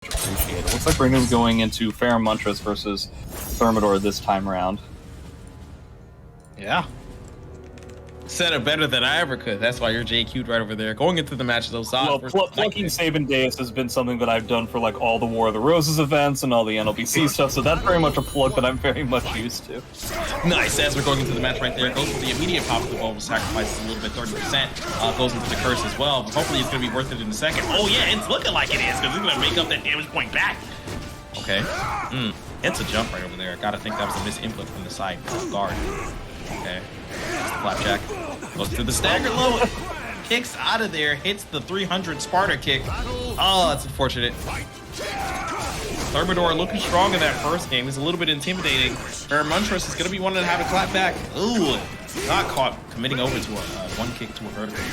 Appreciate it. Looks like we're going to be going into Feremuntrus versus Thermidor this time around. Yeah. Said it better than I ever could. That's why you're JQ'd right over there. Going into the match, though, Well, plucking Sabin Deus has been something that I've done for like all the War of the Roses events and all the NLBC stuff, so that's very much a plug that I'm very much used to. Nice. As we're going into the match right there, goes for the immediate pop of the bow, sacrifices a little bit, 30%. Goes into the curse as well, but hopefully it's going to be worth it in a second. Oh, yeah, it's looking like it is, because it's going to make up that damage point back. Okay. It's a jump right over there. Gotta think that was a misinput from the side guard. Okay. That's the flapjack. Goes to the stagger low. Kicks out of there. Hits the 300 Sparta kick. Oh, that's unfortunate. Thermidor looking strong in that first game. He's a little bit intimidating. Feremuntrus is going to be wanting to have a clap back. Ooh, not caught committing over to a one kick to a vertical.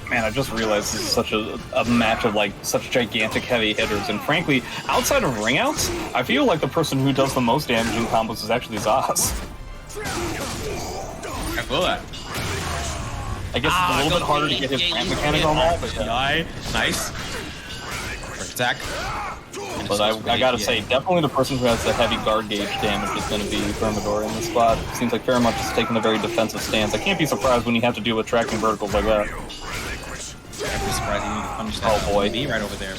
Man, I just realized this is such a match of like such gigantic heavy hitters, and frankly, outside of ringouts, I feel like the person who does the most damage in combos is actually Zas. I feel that. I guess it's a little bit harder to get his ramp mechanic on that, but yeah. Nice. First attack. But I gotta say, definitely the person who has the heavy guard gauge damage is going to be Thermidor in this spot. It seems like Feremuntrus is taking a very defensive stance. I can't be surprised when you have to deal with tracking verticals like that. I'm surprised you need to punish that. Oh boy. Right over there.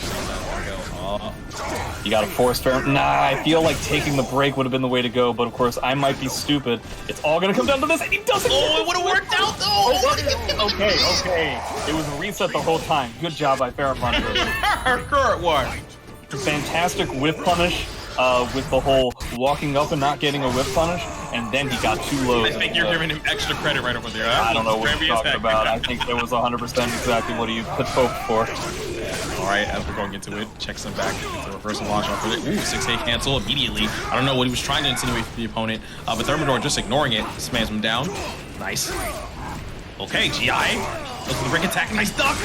You gotta force Feremuntrus. Nah, I feel like taking the break would have been the way to go, but of course I might be stupid. It's all gonna come down to this, and he doesn't. Oh, it would have worked out though. Okay. It was a reset the whole time. Good job by Feremuntrus. Current one. Fantastic whip punish with the whole walking up and not getting a whip punish, and then he got too low. I think you're giving him extra credit right over there. I don't know what you're talking about. I think it was 100% exactly what he had hoped for. All right, as we're going into it, checks him back. It's a reversal launch off of it. Ooh, 6K cancel immediately. I don't know what he was trying to insinuate for the opponent, but Thermidor just ignoring it, spams him down. Nice. Okay, GI. Look for the break attack. Nice duck.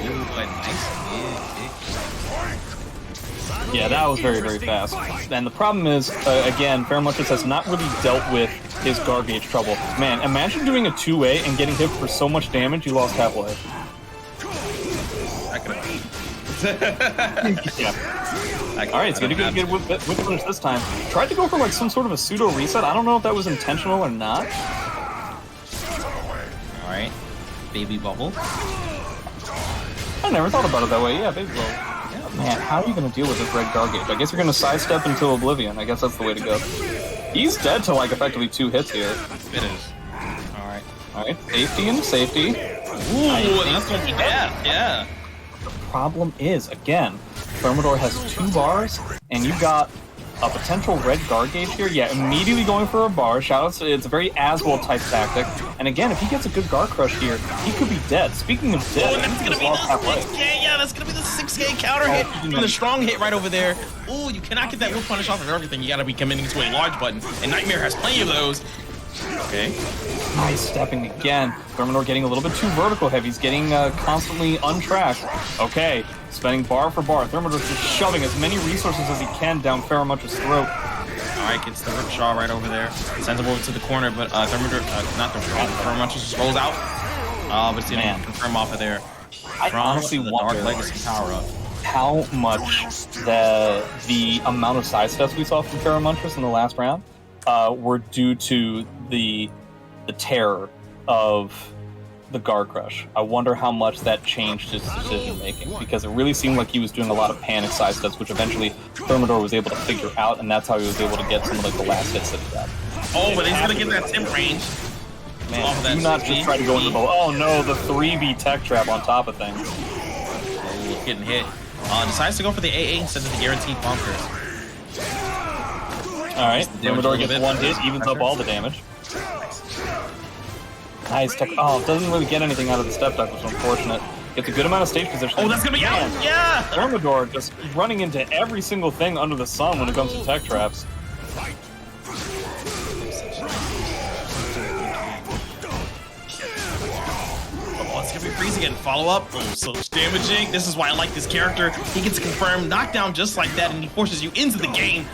Ooh, but nice. Yeah, that was very, very fast. And the problem is, again, Feremuntrus has not really dealt with his guard gauge trouble. Man, imagine doing a 2A and getting hit for so much damage you lost half life. Yeah. Alright, it's gonna get whip punish this time. Tried to go for like some sort of a pseudo reset. I don't know if that was intentional or not. Alright. Baby bubble. I never thought about it that way. Yeah, baby bubble. Yeah, man, how are you gonna deal with this red guard gauge? I guess you're gonna sidestep into oblivion. I guess that's the way to go. He's dead to like effectively 2 hits here. It is. Alright. Safety and safety. Ooh, that's what you did. Yeah. The problem is, again, Thermidor has 2 bars, and you got a potential red guard gauge here. Yeah, immediately going for a bar. Shoutouts, it's a very Aswell type tactic. And again, if he gets a good guard crush here, he could be dead. Speaking of dead, that's gonna be the 6K. Yeah, that's gonna be the 6K counter hit from the strong hit right over there. Ooh, you cannot get that whip punish off of everything. You gotta be committing to a large button, and Nightmare has plenty of those. Okay. Nice stepping again. Thermidor getting a little bit too vertical heavy. He's getting constantly untracked. Okay, spending bar for bar. Thermidor just shoving as many resources as he can down Feremuntrus' throat. Alright, gets the Ripshaw right over there. Sends him over to the corner, but Thermidor, not Thermidor, Feremuntrus just rolls out. But it's gonna confirm off of there. I honestly wonder Dark Legacy power up. How much the amount of side steps we saw from Feremuntrus in the last round were due to the terror of the guard crush. I wonder how much that changed his decision making, because it really seemed like he was doing a lot of panic side steps, which eventually Thermidor was able to figure out, and that's how he was able to get some of like the last hits that he got. Oh, but he's gonna get that temp range. Man, do not just try to go into the no, the 3B tech trap on top of things. Oh, getting hit. Decides to go for the AA instead of the guaranteed bunkers. Alright, Thermidor gets 1 hit, evens up all the damage. Nice tech. Oh, doesn't really get anything out of the step duck, which is unfortunate. Gets a good amount of stage position. Oh, that's gonna be out! Yeah! Thermidor just running into every single thing under the sun when it comes to tech traps. Oh, it's gonna be freeze again. Follow up. Oh, so damaging. This is why I like this character. He gets a confirmed knockdown just like that, and he forces you into the game.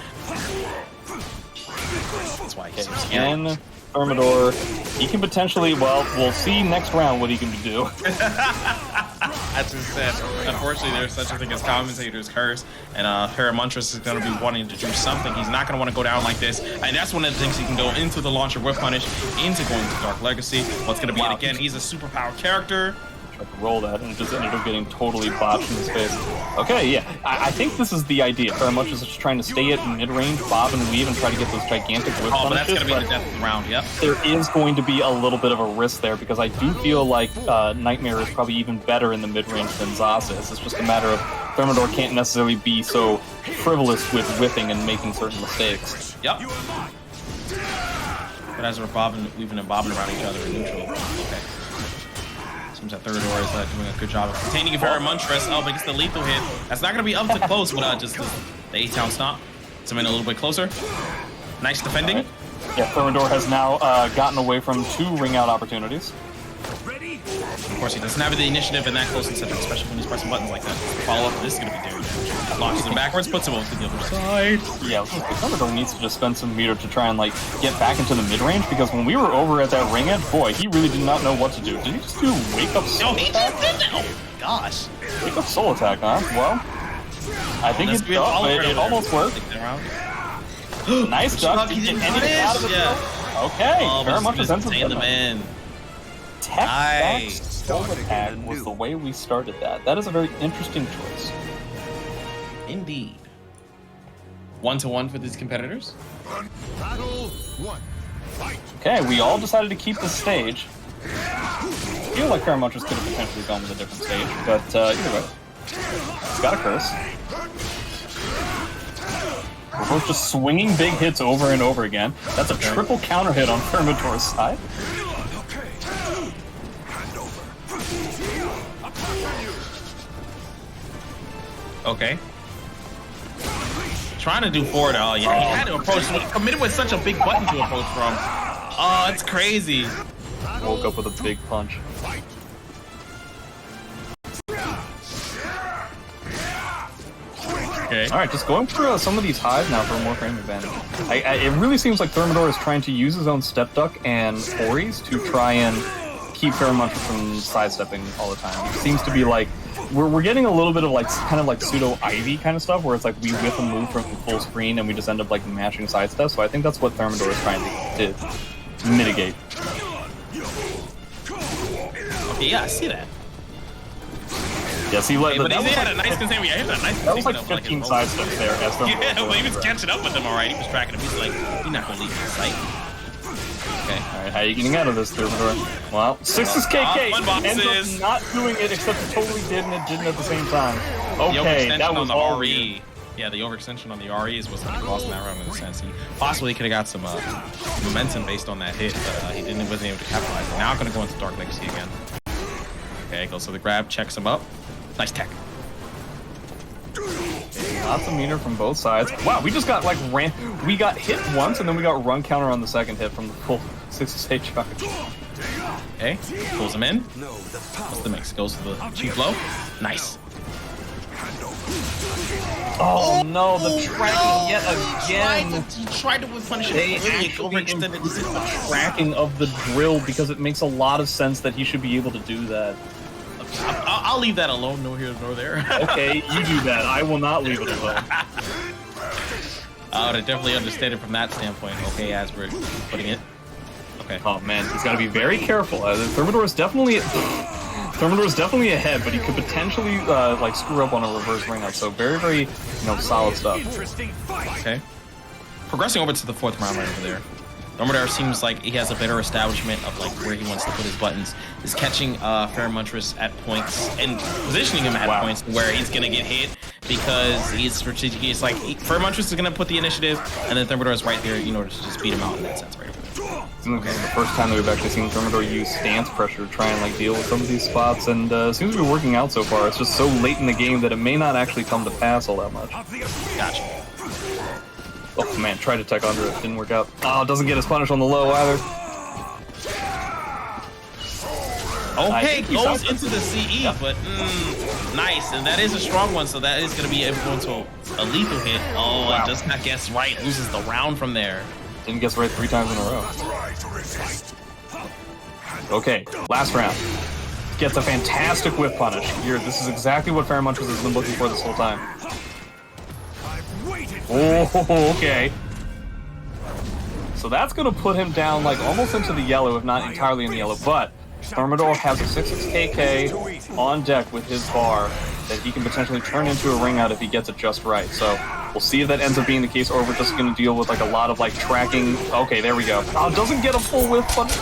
That's why he's so scary. Thermidor, he can potentially, well, we'll see next round what he can do. As we said, unfortunately, there's such a thing as commentator's curse, and Feremuntrus is going to be wanting to do something. He's not going to want to go down like this, and that's one of the things he can go into the launcher with punish, into going to Dark Legacy. What's going to be it again? He's a superpower character. Tried to roll that and it just ended up getting totally botched in his face. Okay, yeah, I think this is the idea. Feremuntrus is just trying to stay at mid-range, bob and weave, and try to get those gigantic whip Oh, but that's punishes, going to be the death of the round, yep. there is going to be a little bit of a risk there because I do feel like Nightmare is probably even better in the mid-range than Zasa is. It's just a matter of Thermidor can't necessarily be so frivolous with whipping and making certain mistakes. Yep. But as we're weaving and bobbing around each other in neutral. Okay. Seems that Thermidor is doing a good job of containing Feremuntrus. Oh, but it's the lethal hit. That's not going to be up to close with just the 8-town stomp. Zoom in a little bit closer. Nice defending. Right. Yeah, Thermidor has now gotten away from 2 ring-out opportunities. Of course, he doesn't have the initiative in that close incentive, especially when he's pressing buttons like that. Follow up, this is going to be damage. Launches him backwards, puts him over to the other side. Yeah, Thermidor needs to just spend some meter to try and get back into the mid-range because when we were over at that ring edge, boy, he really did not know what to do. Did he just do wake-up soul attack? No, he just did that. Oh, gosh. Wake-up soul attack, huh? Well, I think it almost worked. Nice duck. He's in anything out of it. Yeah. Okay, Feremuntrus ends the man. Tech back soul attack was the way we started that. That is a very interesting choice. Indeed. 1-1 for these competitors. Battle 1. Fight. Okay, we all decided to keep the stage. I feel like Feremuntrus could have potentially gone with a different stage, but either way. It's got a curse. We're both just swinging big hits over and over again. That's a triple counter hit on Thermidor's side. Okay. Trying to do forward. Oh, yeah. He had to approach. He committed with such a big button to approach from. Oh, it's crazy. Woke up with a big punch. Okay. All right, just going for some of these highs now for a more frame advantage. It really seems like Thermidor is trying to use his own step duck and Oris to try and keep Feremuntrus from sidestepping all the time. It seems to be like we're getting a little bit of kind of pseudo Ivy kind of stuff where it's like we whip a move from full screen and we just end up mashing sidestep. So I think that's what Thermidor is trying to mitigate. Okay, yeah, I see that. Yeah, see, but he had a nice containment. Yeah, he had a nice that was like 15 sidesteps there. Yeah, but he was catching up with them alright. He was tracking him. He's like, he's not gonna leave his sight. Okay. Alright, how are you getting out of this, Thermidor? Well, 6's KK ends up not doing it, except it totally did and it didn't at the same time. Okay, that was all RE. Yeah, the overextension on the RE is what's going to cost in that round in a sense. He possibly could have got some momentum based on that hit, but he wasn't able to capitalize. Now going to go into Dark Legacy again. Okay, goes to the grab, checks him up. Nice tech. Lots of meter from both sides. Wow, we just got we got hit once and then we got run counter on the second hit from the full 6's H charge. Okay, pulls him in. What's the mix? Goes to the cheap blow. Nice. Oh no, the tracking yet again. He tried to punish him. They actually improved the tracking of the drill because it makes a lot of sense that he should be able to do that. I'll leave that alone. No here, no there. Okay, you do that. I will not leave it alone. I would have definitely understand it from that standpoint. Okay, as we're putting it. Okay. Oh man, he's got to be very careful. Thermidor is definitely ahead, but he could potentially screw up on a reverse ring up. So very, very solid stuff. Okay. Progressing over to the 4th round right over there. Thermidor seems like he has a better establishment of where he wants to put his buttons. Is catching Feremuntrus at points and positioning him at points where he's gonna get hit because he's strategic. He's Feremuntrus is gonna put the initiative, and then Thermidor is right there in order to just beat him out in that sense, right? Okay, the first time that we've actually seen Thermidor use stance pressure to try and deal with some of these spots, and seems to be working out so far. It's just so late in the game that it may not actually come to pass all that much. Gotcha. Oh man, tried to tech under it, didn't work out. Oh, doesn't get his punish on the low either. Okay, goes into the CE, but nice, and that is a strong one, so that is going to be able to go into a lethal hit. Oh, and just not guess right, loses the round from there. Didn't guess right 3 times in a row. Okay, last round. Gets a fantastic whip punish. Here, this is exactly what Feremuntrus has been looking for this whole time. Oh, okay. So that's going to put him down, like, almost into the yellow, if not entirely in the yellow. But Thermidor has a 6-6 KK on deck with his bar that he can potentially turn into a ring out if he gets it just right. So we'll see if that ends up being the case, or we're just going to deal with, like, a lot of, like, tracking. Okay, there we go. Oh, doesn't get a full whip punish.